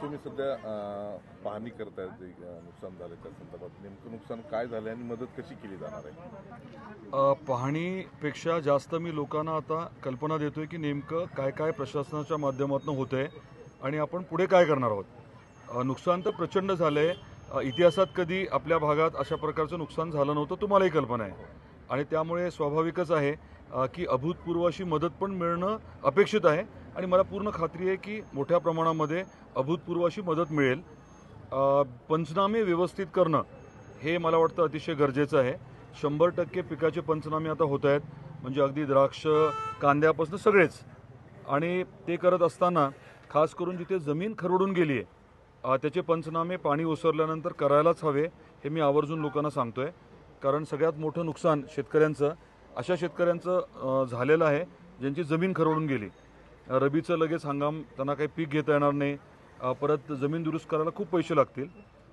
तुम्ही सध्या पाहणी करताय जे नुकसान झालं त्या संदर्भात नेमकं नुकसान काय झालं आणि मदत कशी केली जाणार आहे? पाहणीपेक्षा जास्त मी लोकांना आता कल्पना देतोय की नेमकं काय काय प्रशासनाच्या माध्यमातून होतंय आणि आपण पुढे काय करणार आहोत. नुकसान तर प्रचंड झालंय. इतिहासात कधी आपल्या भागात अशा प्रकारचं नुकसान झालं नव्हतं, तुम्हालाही कल्पना आहे. आणि त्यामुळे स्वाभाविकच आहे की अभूतपूर्व अशी मदत पण मिळणं अपेक्षित आहे आणि मला पूर्ण खात्री आहे की मोठ्या प्रमाणामध्ये अभूतपूर्व अशी मदत मिळेल. पंचनामे व्यवस्थित करणं हे मला वाटतं अतिशय गरजेचं आहे. 100% पिकाचे पंचनामे आता होत आहेत, म्हणजे अगदी द्राक्ष कांद्यापासून सगळेच. आणि ते करत असताना खास करून जिथे जमीन खरवडून गेली आहे त्याचे पंचनामे पाणी ओसरल्यानंतर करायलाच हवे, हे मी आवर्जून लोकांना सांगतोय. कारण सगळ्यात मोठं नुकसान शेतकऱ्यांचं अशा शेतकऱ्यांचं झालेलं आहे ज्यांची जमीन खरवडून गेली. रबीचं लगेच हंगाम त्यांना काही पीक घेता येणार नाही, परत जमीन दुरुस्त करायला खूप पैसे लागतील.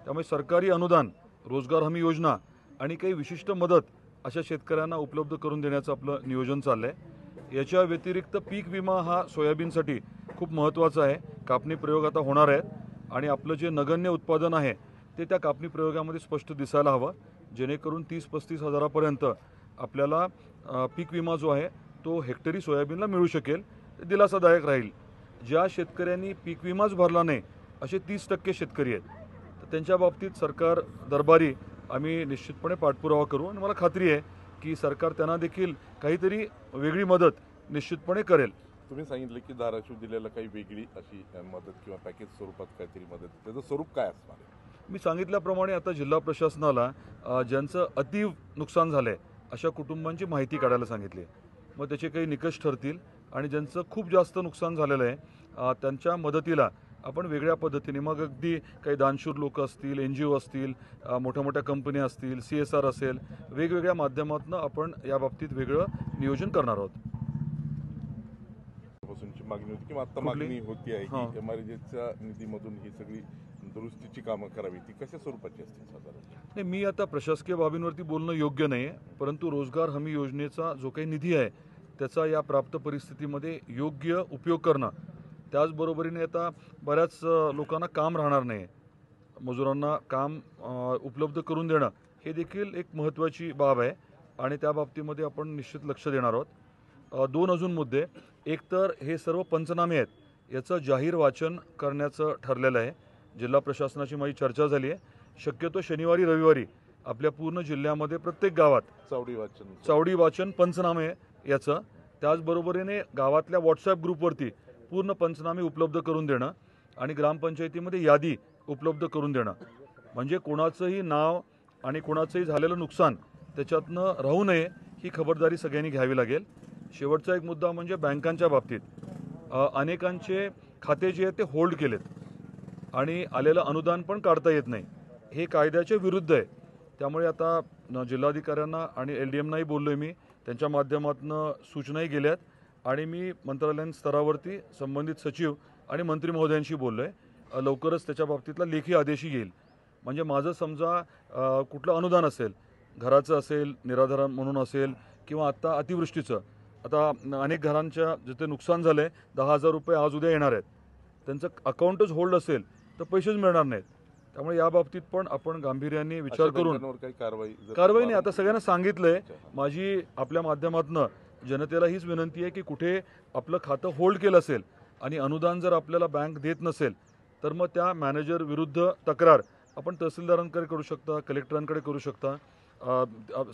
त्यामुळे सरकारी अनुदान, रोजगार हमी योजना आणि काही विशिष्ट मदत अशा शेतकऱ्यांना उपलब्ध करून देण्याचं आपलं नियोजन चाललं आहे. याच्या व्यतिरिक्त पीक विमा हा सोयाबीनसाठी खूप महत्त्वाचा आहे. कापणी प्रयोग आता होणार आहेत आणि आपलं जे नगण्य उत्पादन आहे ते त्या कापणी प्रयोगामध्ये स्पष्ट दिसायला हवं, जेणेकरून 30-35 हजारापर्यंत आपल्याला पीक विमा जो आहे तो हेक्टरी सोयाबीनला मिळू शकेल. दिलासादायक राहील. ज्या शेतकऱ्यांनी पीक विमाच भरला नाही असे 30% शेतकरी आहेत, तर त्यांच्या बाबतीत सरकार दरबारी आम्ही निश्चितपणे पाठपुरावा करू आणि मला खात्री आहे की सरकार त्यांना देखील काहीतरी वेगळी मदत निश्चितपणे करेल. तुम्ही सांगितलं की धाराशिव जिल्ह्याला काही वेगळी अशी मदत किंवा पॅकेज स्वरूपात काहीतरी मदत, त्याचं स्वरूप काय असणार आहे? मी सांगितल्याप्रमाणे आता जिल्हा प्रशासनाला ज्यांचं अतीव नुकसान झालं आहे अशा कुटुंबांची माहिती काढायला सांगितली. मग त्याचे काही निकष ठरतील आणि ज्यांचं खूप जास्त नुकसान झालेलं आहे त्यांच्या मदतीला आपण वेगळ्या पद्धतीने, मग अगदी काही दानशूर लोक असतील, NGO असतील, मोठ्या मोठ्या कंपन्या असतील, CSR असेल, वेगवेगळ्या माध्यमातून आपण या बाबतीत वेगळं नियोजन करणार आहोत. मागणी होती किंवा आता मागणी होती आहे की MRGच्या निधीमधून ही सगळी दुरुस्तीची कामं करावी, ती कशा स्वरूपाची असतील साधारण? नाही, मी आता प्रशासकीय बाबींवरती बोलणं योग्य नाही आहे, परंतु रोजगार हमी योजनेचा जो काही निधी आहे त्याचा या प्राप्त परिस्थितीमध्ये योग्य उपयोग करणं, त्याचबरोबरीने आता बऱ्याच लोकांना काम राहणार नाही, मजुरांना काम उपलब्ध करून देणं हे देखील एक महत्त्वाची बाब आहे आणि त्या बाबतीमध्ये आपण निश्चित लक्ष देणार आहोत. 2 अजून मुद्दे. एक तर हे सर्व पंचनामे आहेत याचं जाहीर वाचन करण्याचं ठरलेलं आहे. जिल्हा प्रशासनाची माझी चर्चा झाली आहे. शक्यतो शनिवारी रविवारी आपल्या पूर्ण जिल्ह्यामध्ये प्रत्येक गावात चावडी वाचन पंचनामे याचं, त्याचबरोबरीने गावातल्या WhatsApp ग्रुपवरती पूर्ण पंचनामे उपलब्ध करून देणं आणि ग्रामपंचायतीमध्ये यादी उपलब्ध करून देणं, म्हणजे कोणाचंही नाव आणि कोणाचंही झालेलं नुकसान त्याच्यातनं राहू नये ही खबरदारी सगळ्यांनी घ्यावी लागेल. शेवटचा एक मुद्दा म्हणजे बँकांच्या बाबतीत अनेकांचे खाते जे आहेत ते होल्ड केलेत आणि आलेलं अनुदान पण काढता येत नाही, हे कायद्याच्या विरुद्ध आहे. त्यामुळे आता जिल्हाधिकाऱ्यांना आणि LDMनाही बोललो आहे मी, त्यांच्या माध्यमातून सूचनाही गेल्यात आणि मी मंत्रालयीन स्तरावरती संबंधित सचिव आणि मंत्री महोदयांशी बोललो आहे. लवकरच त्याच्या बाबतीतला लेखी आदेशही येईल. म्हणजे माझं समजा कुठलं अनुदान असेल, घराचं असेल, निराधार म्हणून असेल किंवा आत्ता अतिवृष्टीचं, आता अनेक घरांच्या जिथे नुकसान झालं आहे 10,000 रुपये आज उद्या येणार आहेत, त्यांचं अकाउंटच होल्ड असेल तर पैसेच मिळणार नाहीत. त्यामुळे या बाबतीत पण आपण गांभीर्याने विचार करून कारवाई नाही, आता सगळ्यांना सांगितलंय. माझी आपल्या माध्यमातून जनतेला हीच विनंती आहे की कुठे आपलं खातं होल्ड केलं असेल आणि अनुदान जर आपल्याला बँक देत नसेल तर मग त्या मॅनेजर विरुद्ध तक्रार आपण तहसीलदारांकडे करू शकता, कलेक्टरांकडे करू शकता,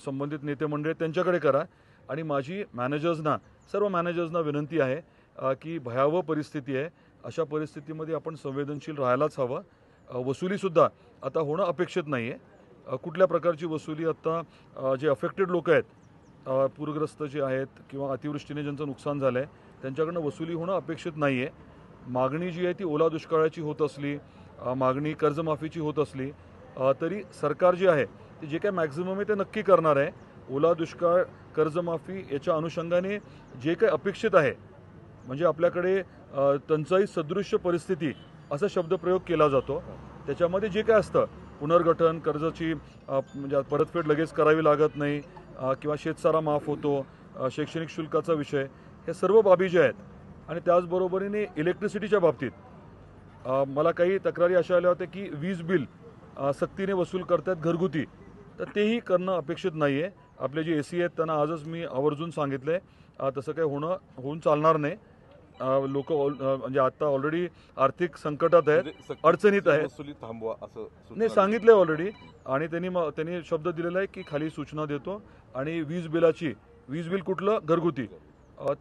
संबंधित नेते मंडळी त्यांच्याकडे करा. आणि माझी मॅनेजर्सना, सर्व मॅनेजर्सना विनंती आहे की भयावह परिस्थिती आहे, अशा परिस्थितीमध्ये आपण संवेदनशील राहायलाच हवं. वसुलीसुद्धा आता होणं अपेक्षित नाही आहे. कुठल्या प्रकारची वसुली, आता जे अफेक्टेड लोक आहेत, पूरग्रस्त जे आहेत किंवा अतिवृष्टीने ज्यांचं नुकसान झालं आहे त्यांच्याकडनं वसुली होणं अपेक्षित नाही आहे. मागणी जी आहे ती ओला दुष्काळाची होत असली, मागणी कर्जमाफीची होत असली तरी सरकार जे आहे ते जे काय मॅक्झिमम आहे ते नक्की करणार आहे. ओला दुष्काळ, कर्जमाफी याच्या अनुषंगाने जे काही अपेक्षित आहे, म्हणजे आपल्याकडे टंचाई सदृश्य परिस्थिती असा शब्दप्रयोग केला जातो, त्याच्यामध्ये जे काय असतं पुनर्गठन, कर्जाची म्हणजे परतफेड लगेच करावी लागत नाही किंवा शेतसारा माफ होतो, शैक्षणिक शुल्काचा विषय, हे सर्व बाबी ज्या आहेत आणि त्याचबरोबरीने इलेक्ट्रिसिटीच्या बाबतीत मला काही तक्रारी अशा आल्या होत्या की वीज बिल सक्तीने वसूल करतात घरगुती, तर तेही करणं अपेक्षित नाही आहे. आपले जे एसी आहेत त्यांना आजच मी आवर्जून सांगितलं आहे तसं काही होऊन चालणार नाही. लोक म्हणजे आता ऑलरेडी आर्थिक संकटात आहेत, म्हणजे अडचणीत आहेत. वसुली थांबवा असं सूचना नाही, सांगितलंय ऑलरेडी. आणि त्यांनी शब्द दिलेला आहे की खाली सूचना देतो आणि वीज बिल कुठलं घरगुती,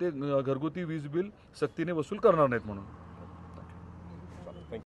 ते घरगुती वीज बिल सक्तीने वसूल करणार नाहीत म्हणून.